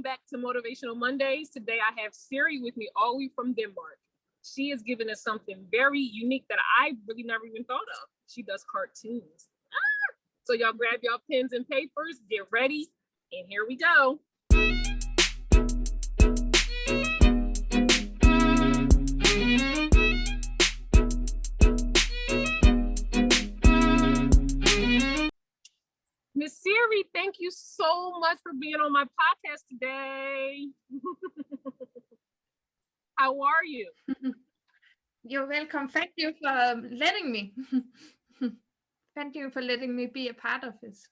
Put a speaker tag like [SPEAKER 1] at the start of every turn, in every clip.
[SPEAKER 1] back to Motivational Mondays. Today I have Siri with me all the way from Denmark. She has given us something very unique that I really never even thought of. She does cartoons. So y'all grab y'all pens and papers, get ready, and here we go. Miss Siri, thank you so much for being on my podcast today. How are you?
[SPEAKER 2] You're welcome. Thank you for letting me. Thank you for letting me be a part of this.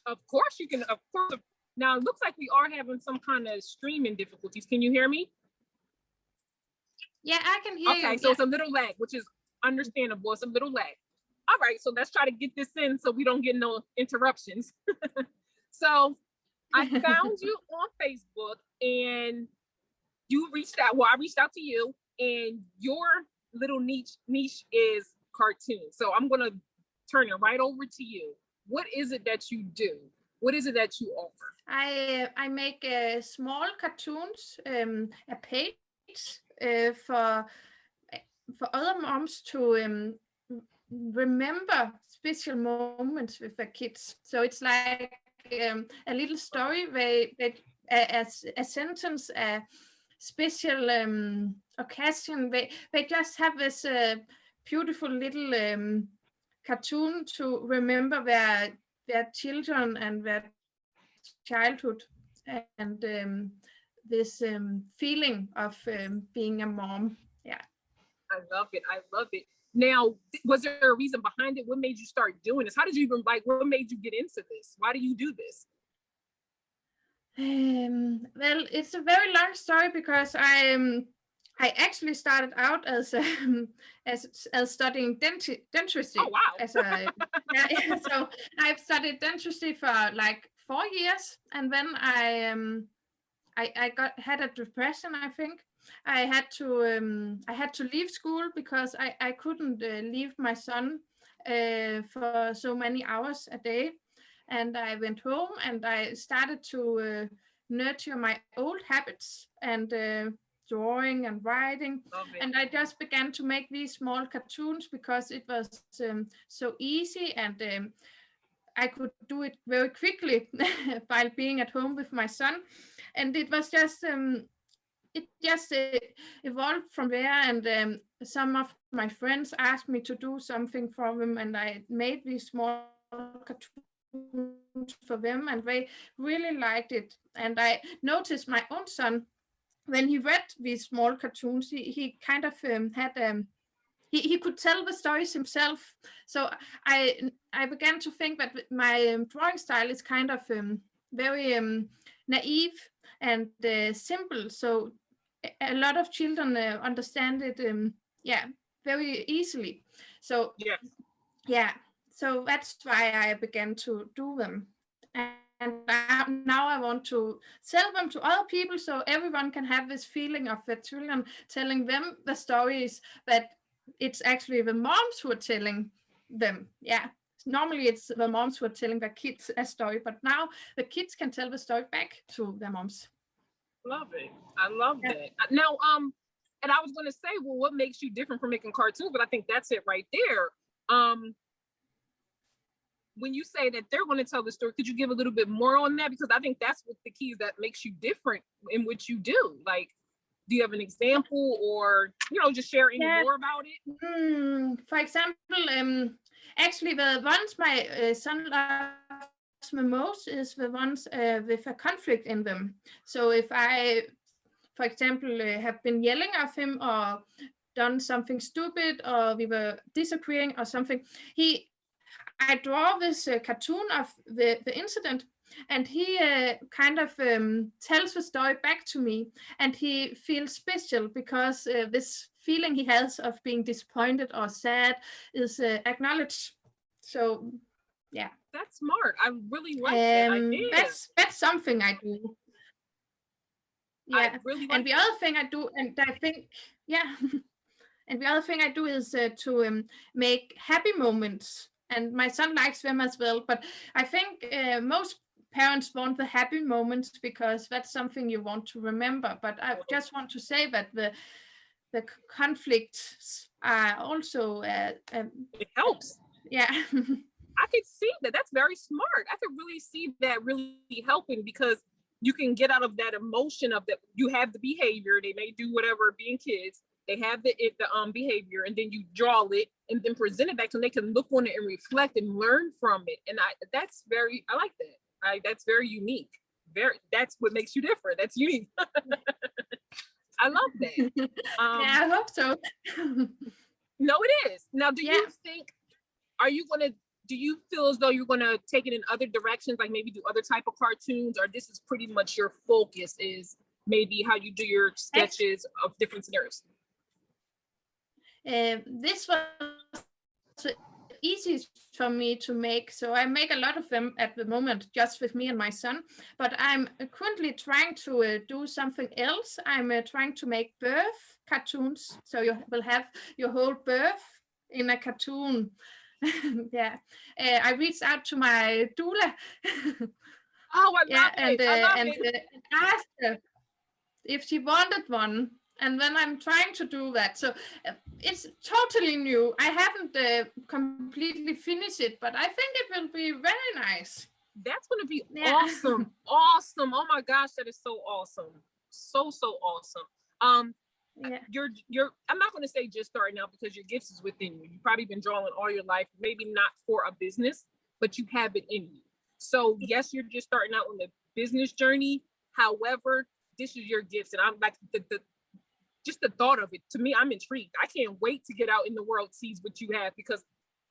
[SPEAKER 1] Of course you can. Of course. Now it looks like we are having some kind of streaming difficulties. Can you hear me?
[SPEAKER 2] Yeah, I can hear you.
[SPEAKER 1] Okay, so it's a little lag, which is understandable. It's a little lag. All right, so let's try to get this in so we don't get no interruptions. So I found you on Facebook and you reached out. Well, I reached out to you and your little niche is cartoons. So I'm going to turn it right over to you. What is it that you do? What is it that you offer?
[SPEAKER 2] I make small cartoons, a page for other moms to remember special moments with their kids. So it's like a little story where a sentence, a special occasion. They just have this beautiful little cartoon to remember their children and their childhood and this feeling of being a mom. Yeah.
[SPEAKER 1] I love it. I love it. Now, was there a reason behind it? What made you start doing this? How did you even what made you get into this? Why do you do this?
[SPEAKER 2] Well, it's a very long story because I actually started out as studying dentistry.
[SPEAKER 1] Oh wow!
[SPEAKER 2] So I've studied dentistry for like 4 years, and then I had a depression. I think I had to leave school because I couldn't leave my son for so many hours a day, and I went home and I started to nurture my old habits and drawing and writing, and I just began to make these small cartoons because it was so easy and I could do it very quickly while being at home with my son, and it was just evolved from there. And some of my friends asked me to do something for them, and I made these small cartoons for them, and they really liked it. And I noticed my own son, when he read these small cartoons, he kind of had he could tell the stories himself. So I began to think that my drawing style is kind of very naive and simple. So a lot of children understand it, very easily. So so that's why I began to do them. And now I want to sell them to other people so everyone can have this feeling of the children telling them the stories, that it's actually the moms who are telling them. Yeah. Normally it's the moms who are telling their kids a story, but now the kids can tell the story back to their moms.
[SPEAKER 1] Love it. I love that. Now, and I was going to say, well, what makes you different from making cartoons? But I think that's it right there. When you say that they're going to tell the story, could you give a little bit more on that? Because I think that's what the key is that makes you different in what you do. Like, do you have an example, or just share any more about it?
[SPEAKER 2] For example, actually the ones my son loves the most is the ones with a conflict in them. So if I, for example, have been yelling at him or done something stupid, or we were disagreeing or something, I draw this cartoon of the incident, and he kind of tells the story back to me, and he feels special because this feeling he has of being disappointed or sad is acknowledged. So yeah,
[SPEAKER 1] that's smart. I really like that idea.
[SPEAKER 2] That's something I do. Yeah,
[SPEAKER 1] really like
[SPEAKER 2] and the other thing I do, and I think and the other thing I do is to make happy moments. And my son likes them as well. But I think most parents want the happy moments because that's something you want to remember. But I just want to say that the conflicts are also
[SPEAKER 1] it helps.
[SPEAKER 2] yeah.
[SPEAKER 1] I could see that. That's very smart. I could really see that really helping, because you can get out of that emotion of that. You have the behavior. They may do whatever, being kids. They have the behavior, and then you draw it and then present it back to them. They can look on it and reflect and learn from it. And I like that. That's very unique. That's what makes you different. That's unique. I love that.
[SPEAKER 2] Yeah, I hope so.
[SPEAKER 1] No, it is. Now, do you think, do you feel as though you're gonna take it in other directions, like maybe do other type of cartoons, or this is pretty much your focus, is maybe how you do your sketches of different scenarios?
[SPEAKER 2] This was easy for me to make, so I make a lot of them at the moment just with me and my son, but I'm currently trying to do something else. I'm trying to make birth cartoons, so you will have your whole birth in a cartoon. Yeah, I reached out to my doula.
[SPEAKER 1] Oh, I love it.
[SPEAKER 2] And asked her if she wanted one. And then I'm trying to do that. So it's totally new. I haven't completely finished it, but I think it will be very nice.
[SPEAKER 1] That's going to be awesome. Awesome. Oh my gosh, that is so awesome. So awesome. You're I'm not going to say just starting out, because your gifts is within you. You've probably been drawing all your life, maybe not for a business, but you have it in you. So yes, you're just starting out on the business journey. However, this is your gifts, and I'm like just the thought of it, to me, I'm intrigued. I can't wait to get out in the world, sees what you have, because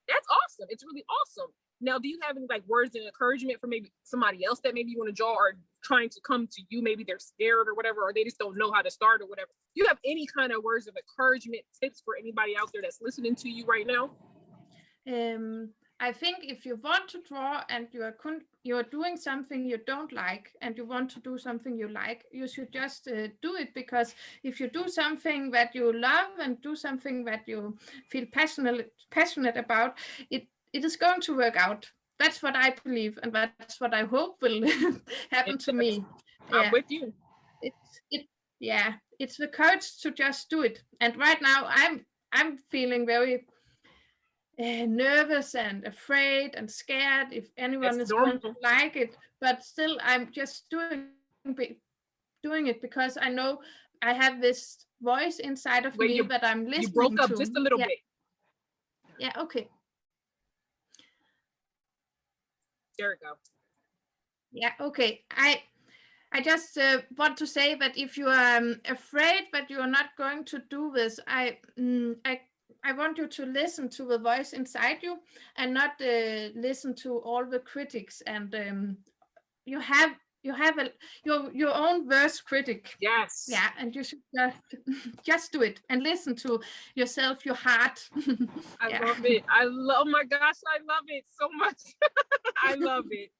[SPEAKER 1] that's awesome. It's really awesome. Now, do you have any like words of encouragement for maybe somebody else that maybe you want to draw, or trying to come to you? Maybe they're scared or whatever, or they just don't know how to start or whatever. Do you have any kind of words of encouragement, tips for anybody out there that's listening to you right now?
[SPEAKER 2] I think if you want to draw and you're doing something you don't like, and you want to do something you like, you should just do it, because if you do something that you love and do something that you feel passionate about, it is going to work out. That's what I believe, and that's what I hope will happen to me.
[SPEAKER 1] I'm with you.
[SPEAKER 2] It's the courage to just do it. And right now I'm feeling very nervous and afraid and scared if anyone is going to like it, but still I'm just doing it because I know I have this voice inside of me that I'm listening to.
[SPEAKER 1] You broke up just a little bit.
[SPEAKER 2] Yeah, okay.
[SPEAKER 1] There we go.
[SPEAKER 2] Yeah, okay. I just want to say that if you are afraid that you are not going to do this, I want you to listen to the voice inside you, and not listen to all the critics. And you have your own worst critic.
[SPEAKER 1] Yes.
[SPEAKER 2] Yeah, and you should just do it and listen to yourself, your heart.
[SPEAKER 1] I love it. Oh my gosh, I love it so much. I love it.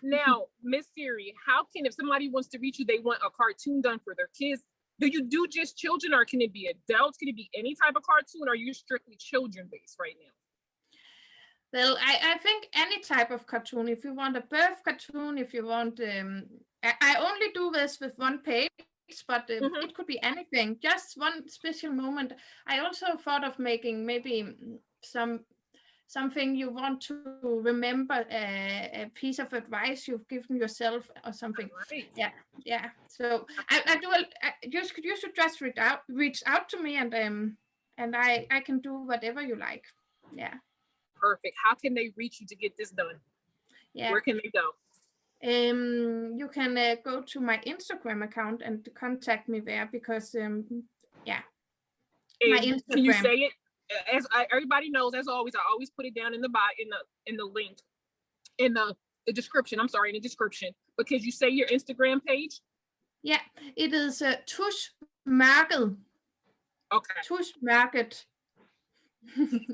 [SPEAKER 1] Now, Miss Siri, how can, if somebody wants to reach you, they want a cartoon done for their kids, do you do just children, or can it be adults? Can it be any type of cartoon, or are you strictly children based right now?
[SPEAKER 2] Well, I think any type of cartoon. If you want a birth cartoon, if you want, I only do this with one page, but it could be anything, just one special moment. I also thought of making maybe something you want to remember, a piece of advice you've given yourself or something. Right. Yeah. So I do. You should just reach out to me, and I can do whatever you like. Yeah.
[SPEAKER 1] Perfect. How can they reach you to get this done? Yeah. Where can they go?
[SPEAKER 2] You can go to my Instagram account and contact me there, because my Instagram.
[SPEAKER 1] Can you say it? As everybody knows, as always, I always put it down in the link, in the description. I'm sorry, in the description. But could you say your Instagram page?
[SPEAKER 2] Yeah, it is Tush Market.
[SPEAKER 1] Okay.
[SPEAKER 2] Tush Market.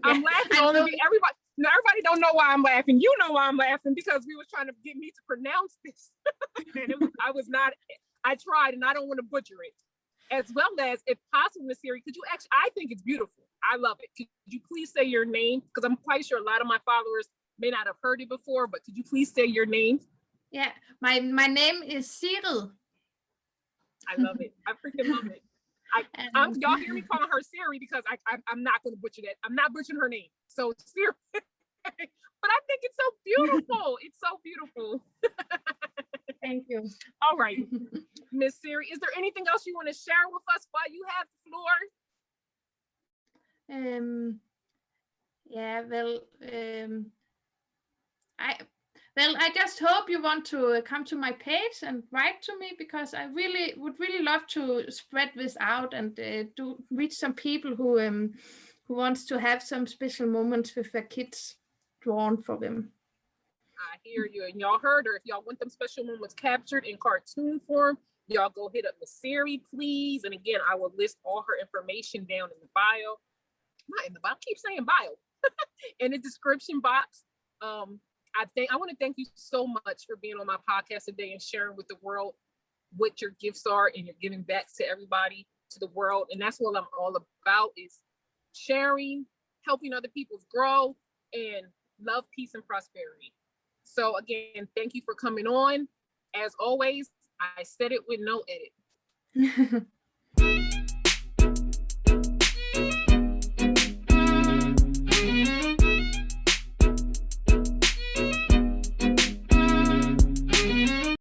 [SPEAKER 1] I'm laughing only everybody don't know why I'm laughing. You know why I'm laughing, because we was trying to get me to pronounce this. And I tried, and I don't want to butcher it. As well as, if possible, Miss Siri, could you actually, I think it's beautiful. I love it. Could you please say your name? Because I'm quite sure a lot of my followers may not have heard it before, but could you please say your name?
[SPEAKER 2] Yeah, my name is Siri.
[SPEAKER 1] I love it. I freaking love it. Y'all hear me calling her Siri because I'm not going to butcher that. I'm not butchering her name. So Siri, but I think it's so beautiful. It's so beautiful.
[SPEAKER 2] Thank you.
[SPEAKER 1] All right, Miss Siri, is there anything else you want to share with us while you have the floor?
[SPEAKER 2] Yeah, I just hope you want to come to my page and write to me, because I would really love to spread this out and reach some people who wants to have some special moments with their kids drawn for them.
[SPEAKER 1] I hear you, and y'all heard her. If y'all want them special moments captured in cartoon form, y'all go hit up Miss Siri, please. And again, I will list all her information down in the bio. Not in the bio. I keep saying bio. In the description box. I want to thank you so much for being on my podcast today and sharing with the world what your gifts are, and you're giving back to everybody, to the world. And that's what I'm all about, is sharing, helping other people grow, and love, peace, and prosperity. So again, thank you for coming on. As always, I said it with no edit.